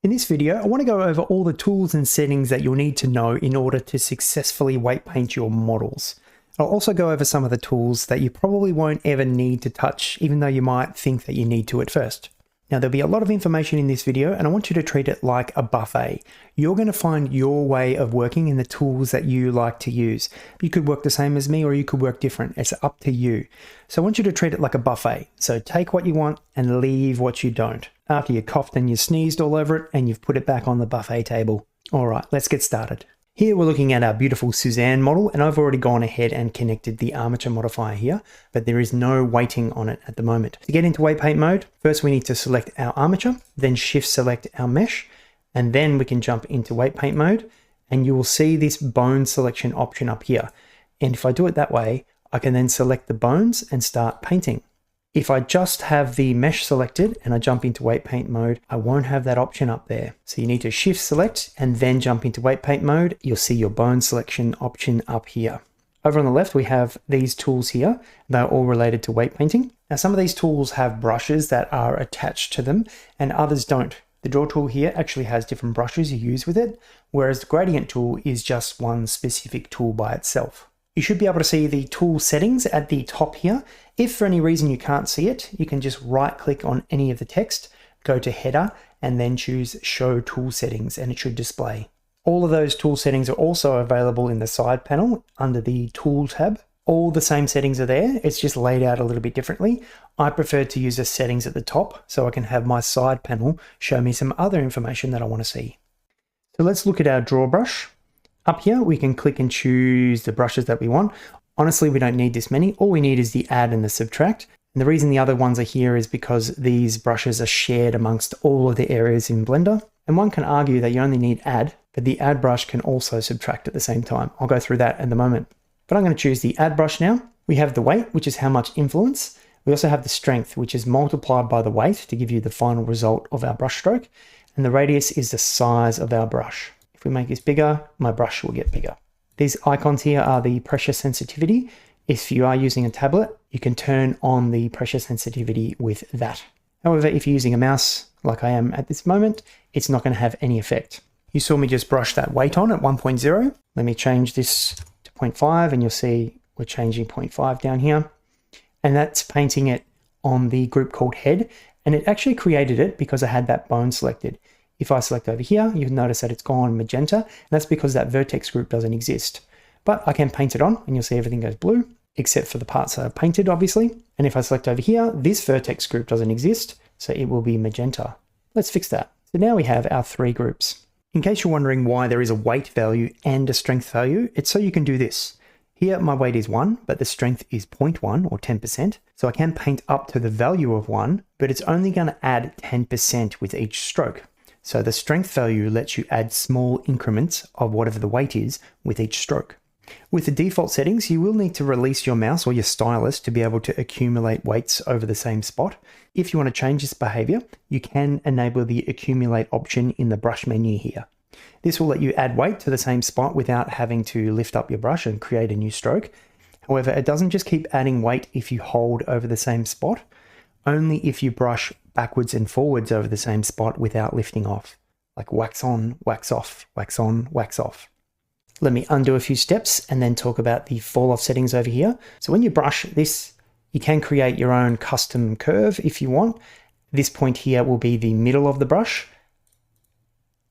In this video, I want to go over all the tools and settings that you'll need to know in order to successfully weight paint your models. I'll also go over some of the tools that you probably won't ever need to touch, even though you might think that you need to at first. Now, there'll be a lot of information in this video, and I want you to treat it like a buffet. You're going to find your way of working in the tools that you like to use. You could work the same as me, or you could work different. It's up to you. So I want you to treat it like a buffet. So take what you want and leave what you don't. After you coughed and you sneezed all over it, and you've put it back on the buffet table. All right, let's get started. Here we're looking at our beautiful Suzanne model, and I've already gone ahead and connected the armature modifier here, but there is no weighting on it at the moment. To get into weight paint mode, first we need to select our armature, then shift select our mesh, and then we can jump into weight paint mode, and you will see this bone selection option up here. And if I do it that way, I can then select the bones and start painting. If I just have the mesh selected and I jump into weight paint mode, I won't have that option up there. So you need to shift select and then jump into weight paint mode. You'll see your bone selection option up here. Over on the left, we have these tools here. They're all related to weight painting. Now, some of these tools have brushes that are attached to them and others don't. The draw tool here actually has different brushes you use with it, whereas the gradient tool is just one specific tool by itself. You should be able to see the tool settings at the top here. If for any reason you can't see it, you can just right click on any of the text, go to header, and then choose show tool settings, and it should display. All of those tool settings are also available in the side panel under the tool tab. All the same settings are there. It's just laid out a little bit differently. I prefer to use the settings at the top so I can have my side panel show me some other information that I want to see. So let's look at our draw brush. Up here, we can click and choose the brushes that we want. Honestly, we don't need this many. All we need is the add and the subtract. And the reason the other ones are here is because these brushes are shared amongst all of the areas in Blender. And one can argue that you only need add, but the add brush can also subtract at the same time. I'll go through that in a moment. But I'm going to choose the add brush now. We have the weight, which is how much influence. We also have the strength, which is multiplied by the weight to give you the final result of our brush stroke. And the radius is the size of our brush. If we make this bigger, my brush will get bigger. These icons here are the pressure sensitivity. If you are using a tablet, you can turn on the pressure sensitivity with that. However, if you're using a mouse like I am at this moment, it's not going to have any effect. You saw me just brush that weight on at 1.0. Let me change this to 0.5 and you'll see we're changing 0.5 down here. And that's painting it on the group called head. And it actually created it because I had that bone selected. If I select over here, you'll notice that it's gone magenta. And that's because that vertex group doesn't exist. But I can paint it on and you'll see everything goes blue, except for the parts that are painted, obviously. And if I select over here, this vertex group doesn't exist, so it will be magenta. Let's fix that. So now we have our three groups. In case you're wondering why there is a weight value and a strength value, it's so you can do this. Here, my weight is 1, but the strength is 0.1 or 10%. So I can paint up to the value of 1, but it's only going to add 10% with each stroke. So the strength value lets you add small increments of whatever the weight is with each stroke. With the default settings, you will need to release your mouse or your stylus to be able to accumulate weights over the same spot. If you want to change this behavior, you can enable the accumulate option in the brush menu here. This will let you add weight to the same spot without having to lift up your brush and create a new stroke. However, it doesn't just keep adding weight if you hold over the same spot, only if you brush backwards and forwards over the same spot without lifting off, like wax on, wax off, wax on, wax off. Let me undo a few steps and then talk about the fall off settings over here. So when you brush this, you can create your own custom curve if you want. This point here will be the middle of the brush,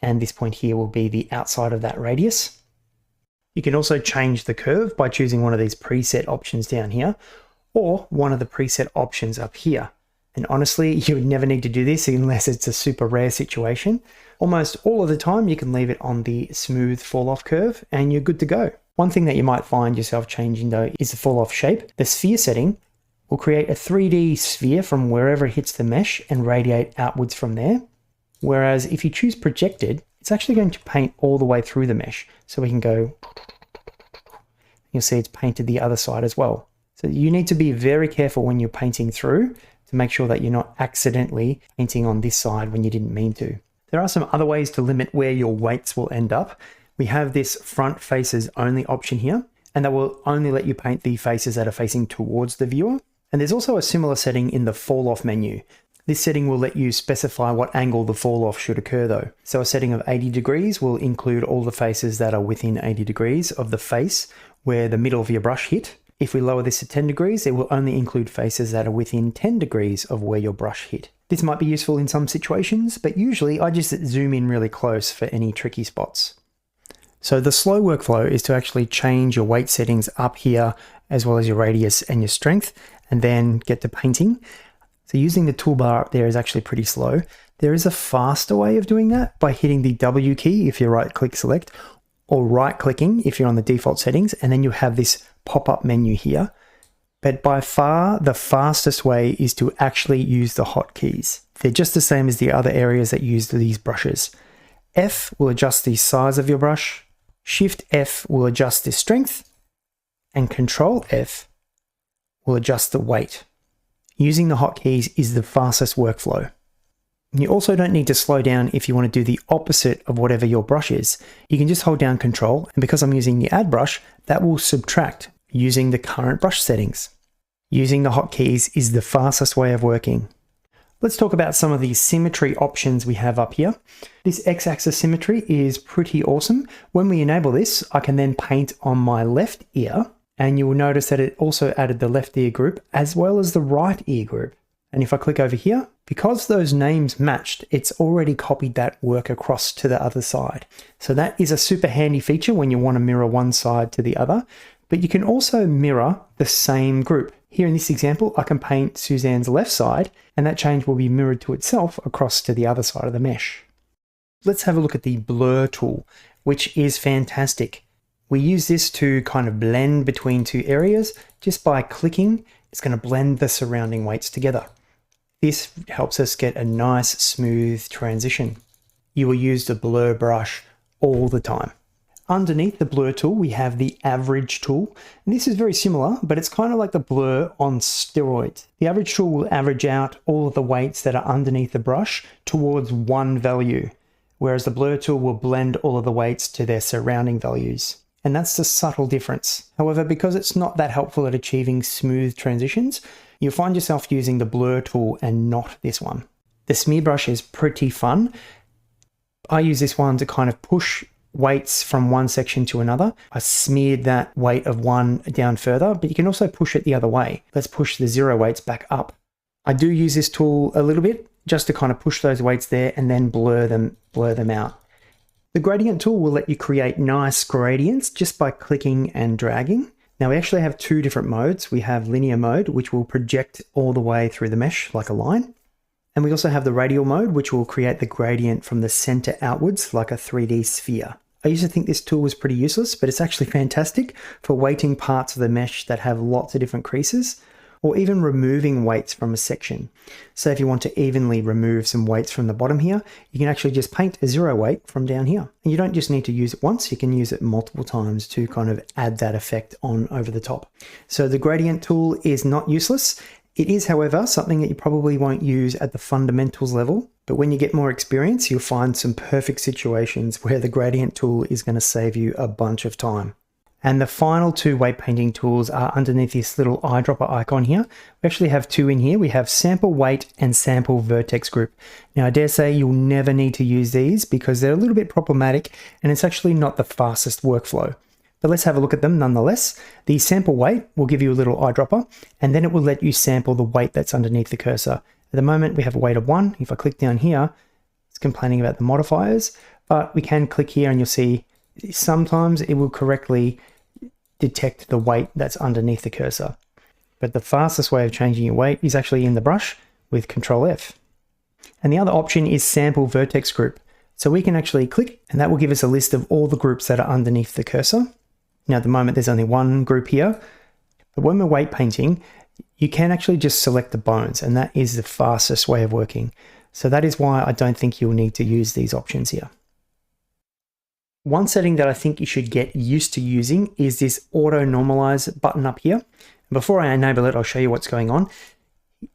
and this point here will be the outside of that radius. You can also change the curve by choosing one of these preset options down here, or one of the preset options up here. And honestly, you would never need to do this unless it's a super rare situation. Almost all of the time, you can leave it on the smooth fall off curve and you're good to go. One thing that you might find yourself changing though is the fall off shape. The sphere setting will create a 3D sphere from wherever it hits the mesh and radiate outwards from there. Whereas if you choose projected, it's actually going to paint all the way through the mesh. So we can go, you'll see it's painted the other side as well. So you need to be very careful when you're painting through to make sure that you're not accidentally painting on this side when you didn't mean to. There are some other ways to limit where your weights will end up. We have this front faces only option here, and that will only let you paint the faces that are facing towards the viewer. And there's also a similar setting in the fall off menu. This setting will let you specify what angle the fall off should occur though. So a setting of 80 degrees will include all the faces that are within 80 degrees of the face where the middle of your brush hit. If we lower this to 10 degrees, it will only include faces that are within 10 degrees of where your brush hit. This might be useful in some situations, but usually I just zoom in really close for any tricky spots. So the slow workflow is to actually change your weight settings up here, as well as your radius and your strength, and then get to painting. So using the toolbar up there is actually pretty slow. There is a faster way of doing that by hitting the W key if you right click select, or right clicking if you're on the default settings, and then you have this pop-up menu here. But by far the fastest way is to actually use the hotkeys. They're just the same as the other areas that use these brushes. F will adjust the size of your brush, Shift F will adjust the strength, and Control F will adjust the weight. Using the hotkeys is the fastest workflow. You also don't need to slow down if you want to do the opposite of whatever your brush is. You can just hold down Control, and because I'm using the Add brush, that will subtract using the current brush settings. Using the hotkeys is the fastest way of working. Let's talk about some of the symmetry options we have up here. This X-axis symmetry is pretty awesome. When we enable this, I can then paint on my left ear, and you will notice that it also added the left ear group as well as the right ear group. And if I click over here, because those names matched, it's already copied that work across to the other side. So that is a super handy feature when you want to mirror one side to the other, but you can also mirror the same group. Here in this example, I can paint Suzanne's left side, and that change will be mirrored to itself across to the other side of the mesh. Let's have a look at the blur tool, which is fantastic. We use this to kind of blend between two areas. Just by clicking, it's going to blend the surrounding weights together. This helps us get a nice smooth transition. You will use the blur brush all the time. Underneath the blur tool, we have the average tool. And this is very similar, but it's kind of like the blur on steroids. The average tool will average out all of the weights that are underneath the brush towards one value, whereas the blur tool will blend all of the weights to their surrounding values. And that's the subtle difference. However, because it's not that helpful at achieving smooth transitions, you'll find yourself using the blur tool and not this one. The smear brush is pretty fun. I use this one to kind of push weights from one section to another. I smeared that weight of one down further, but you can also push it the other way. Let's push the 0 weights back up. I do use this tool a little bit just to kind of push those weights there and then blur them out. The gradient tool will let you create nice gradients just by clicking and dragging. Now we actually have two different modes. We have linear mode, which will project all the way through the mesh like a line. And we also have the radial mode, which will create the gradient from the center outwards like a 3D sphere. I used to think this tool was pretty useless, but it's actually fantastic for weighting parts of the mesh that have lots of different creases, or even removing weights from a section. So if you want to evenly remove some weights from the bottom here, you can actually just paint a 0 weight from down here. And you don't just need to use it once, you can use it multiple times to kind of add that effect on over the top. So the gradient tool is not useless. It is, however, something that you probably won't use at the fundamentals level, but when you get more experience, you'll find some perfect situations where the gradient tool is going to save you a bunch of time. And the final two weight painting tools are underneath this little eyedropper icon here. We actually have two in here. We have sample weight and sample vertex group. Now I dare say you'll never need to use these because they're a little bit problematic and it's actually not the fastest workflow. But let's have a look at them nonetheless. The sample weight will give you a little eyedropper and then it will let you sample the weight that's underneath the cursor. At the moment we have a weight of 1. If I click down here, it's complaining about the modifiers, but we can click here and you'll see sometimes it will correctly detect the weight that's underneath the cursor. But the fastest way of changing your weight is actually in the brush with Control F. And the other option is sample vertex group. So we can actually click and that will give us a list of all the groups that are underneath the cursor. Now at the moment there's only one group here, but when we're weight painting, you can actually just select the bones and that is the fastest way of working. So that is why I don't think you'll need to use these options here. One setting that I think you should get used to using is this auto normalize button up here. Before I enable it, I'll show you what's going on.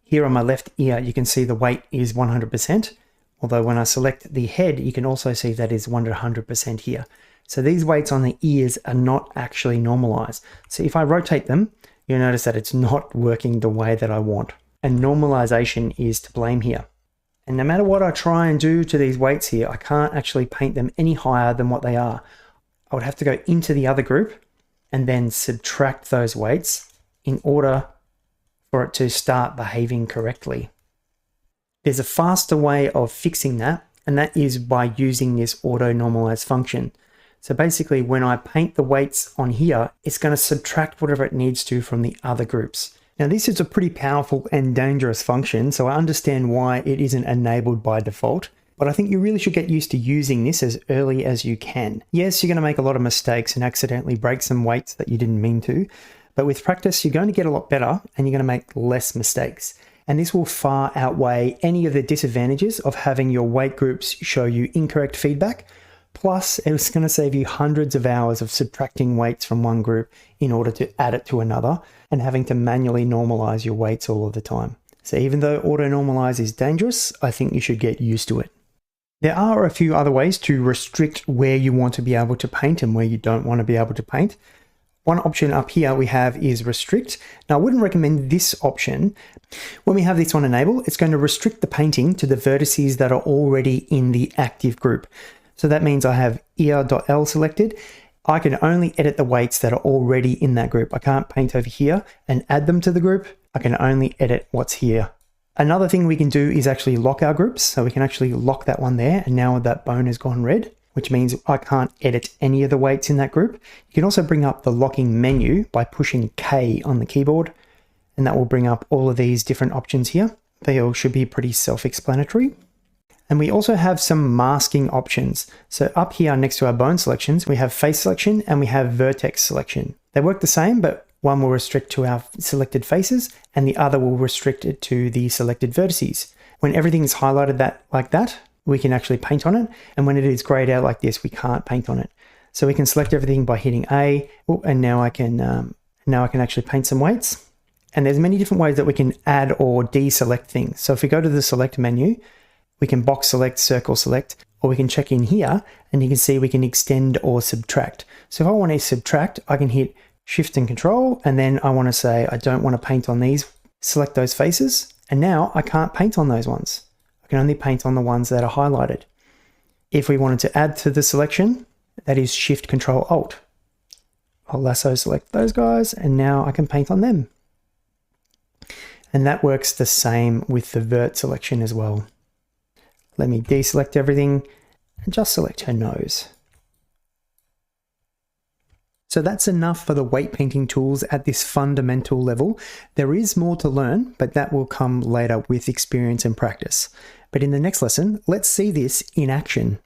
Here on my left ear, you can see the weight is 100%. Although when I select the head, you can also see that is 100% here. So these weights on the ears are not actually normalized. So if I rotate them, you'll notice that it's not working the way that I want. And normalization is to blame here. And no matter what I try and do to these weights here, I can't actually paint them any higher than what they are. I would have to go into the other group and then subtract those weights in order for it to start behaving correctly. There's a faster way of fixing that, and that is by using this auto normalize function. So basically when I paint the weights on here, it's going to subtract whatever it needs to from the other groups. Now this is a pretty powerful and dangerous function, so I understand why it isn't enabled by default, but I think you really should get used to using this as early as you can. Yes, you're going to make a lot of mistakes and accidentally break some weights that you didn't mean to, but with practice, you're going to get a lot better and you're going to make less mistakes. And this will far outweigh any of the disadvantages of having your weight groups show you incorrect feedback. Plus, it's going to save you hundreds of hours of subtracting weights from one group in order to add it to another and having to manually normalize your weights all of the time. So even though auto normalize is dangerous, I think you should get used to it. There are a few other ways to restrict where you want to be able to paint and where you don't want to be able to paint. One option up here we have is restrict. Now I wouldn't recommend this option. When we have this one enabled, it's going to restrict the painting to the vertices that are already in the active group. So that means I have R.L selected. I can only edit the weights that are already in that group. I can't paint over here and add them to the group. I can only edit what's here. Another thing we can do is actually lock our groups. So we can actually lock that one there. And now that bone has gone red, which means I can't edit any of the weights in that group. You can also bring up the locking menu by pushing K on the keyboard, and that will bring up all of these different options here. They all should be pretty self-explanatory. And we also have some masking options. So up here next to our bone selections, we have face selection and we have vertex selection. They work the same, but one will restrict to our selected faces and the other will restrict it to the selected vertices. When everything is highlighted like that, we can actually paint on it. And when it is grayed out like this, we can't paint on it. So we can select everything by hitting A. Oh, and now I can actually paint some weights. And there's many different ways that we can add or deselect things. So if we go to the select menu, we can box select, circle select, or we can check in here and you can see we can extend or subtract. So if I want to subtract, I can hit Shift and Control, and then I want to say I don't want to paint on these, select those faces, and now I can't paint on those ones. I can only paint on the ones that are highlighted. If we wanted to add to the selection, that is Shift Control Alt. I'll lasso select those guys, and now I can paint on them. And that works the same with the vert selection as well. Let me deselect everything and just select her nose. So that's enough for the weight painting tools at this fundamental level. There is more to learn, but that will come later with experience and practice. But in the next lesson, let's see this in action.